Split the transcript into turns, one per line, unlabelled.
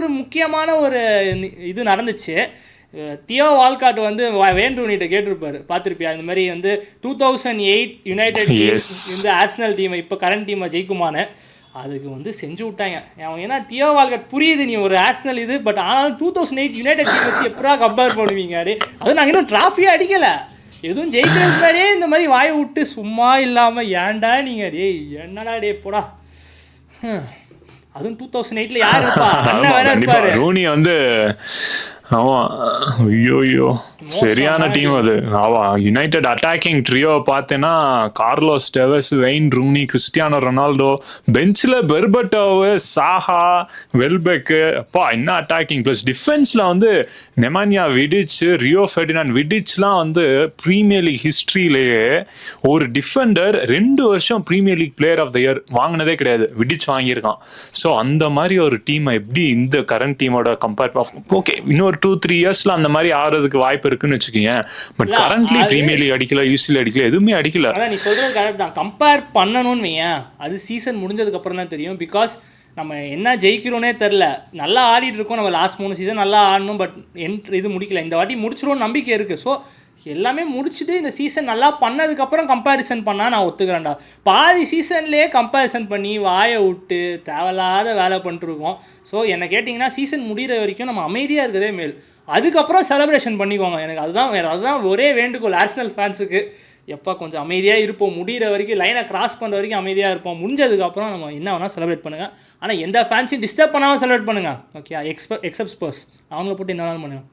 ஒரு முக்கியமான ஒரு இது நடந்துச்சு. தியோ வால்காட் வந்து வேன் ரூனிட்ட கேட்டிருப்பாரு, பார்த்துருப்பியா இந்த மாதிரி வந்து 2008 யுனைடெட் இந்த ஆர்சனல் டீமை இப்போ கரண்ட் டீமை ஜெயிக்குமான்னு. அதுக்கு வந்து செஞ்சு விட்டாங்க அவன். ஏன்னா தியோ வால்காட் புரியுது நீ ஒரு ஆர்சனல் இது, பட் ஆனாலும் 2008 யுனைடெட் டீம் வச்சு எப்படா கம்பேர் பண்ணுவீங்க அடி. அதுவும் நாங்கள் இன்னும் ட்ராஃபியே அடிக்கலை, எதுவும் ஜெயிக்கிறது முன்னாடியே இந்த மாதிரி வாயை விட்டு சும்மா இல்லாமல் ஏன்டா நீங்கள் டே என்னடா டே போடா. அதுவும் 2008 யார் இருப்பா, அண்ணன் வேற இருப்பாரு
தோனி வந்து. ஆமாம், ஐயோ சரியான டீம் அது. ஆவா யுனைடெட் அட்டாக்கிங் ட்ரியோ பார்த்தேன்னா Carlos Tevez, Wayne Rooney, Cristiano Ronaldo, பெஞ்சில் பெர்பட்டோவு, சாஹா, வெல்பெக்கு, அப்பா என்ன அட்டாக்கிங். ப்ளஸ் டிஃபென்ஸில் வந்து நெமானியா விடிச், ரியோ ஃபெர்டினாண்ட் விடிச்லாம் வந்து ப்ரீமியர் லீக் ஹிஸ்ட்ரியிலேயே ஒரு டிஃபெண்டர் 2 வருஷம் Premier League player of the year வாங்கினதே கிடையாது, விடிச் வாங்கியிருக்கான். ஸோ அந்த மாதிரி ஒரு டீமை எப்படி இந்த கரண்ட் டீமோட கம்பேர் ஓகே இன்னொரு 2-3 இயர்ஸ்ல அந்த மாதிரி ஆறதுக்கு வாய்ப்பு இருக்குன்னு வச்சுக்கோங்க. பட் கரண்ட்லி பிரீமியர் லீக் அடிக்கல, யூசிஎல் அடிக்கல, எதுவுமே அடிக்கல.
அதான் நீ சொல்றது கரெக்ட் தான். கம்பேர் பண்ணணும்னு வையேன், அது சீசன் முடிஞ்சதுக்கு அப்புறம் தான் தெரியும். பிகாஸ் நம்ம என்ன ஜெயிக்கிறோன்னே தெரில. நல்லா ஆடிட்டு இருக்கோம், நம்ம லாஸ்ட் 3 சீசன் நல்லா ஆடணும், பட் இது முடிக்கல. இந்த வாட்டி முடிச்சிருவோம் நம்பிக்கை இருக்குது. ஸோ எல்லாமே முடிச்சுட்டு இந்த சீசன் நல்லா பண்ணதுக்கப்புறம் கம்பேரிசன் பண்ணால் நான் ஒத்துக்கிறேன்டா. பாதி சீசன்லேயே கம்பேரிசன் பண்ணி வாயை விட்டு தேவையில்லாத வேலை பண்ணிட்டுருக்கோம். ஸோ என்னை கேட்டிங்கன்னா சீசன் முடிகிற வரைக்கும் நம்ம அமைதியாக இருக்கிறதே மேல், அதுக்கப்புறம் செலிப்ரேஷன் பண்ணிக்கோங்க. எனக்கு அதுதான் ஒரே வேண்டுகோள் ஆர்சனல் ஃபேன்ஸுக்கு. எப்போ கொஞ்சம் அமைதியாக இருப்போம், முடிகிற வரைக்கும் லைனை கிராஸ் பண்ணுற வரைக்கும் அமைதியாக இருப்போம். முடிஞ்சதுக்கப்புறம் நம்ம என்ன வேணால் செலிப்ரேட் பண்ணுங்கள், ஆனால் எந்த ஃபேன்ஸையும் டிஸ்டர்ப் பண்ணாமல் செலிப்ரேட் பண்ணுங்கள். ஓகே, எக்ஸப்ட் ஸ்பர்ஸ் அவங்கள போட்டு என்ன வேணாலும் பண்ணுங்கள்.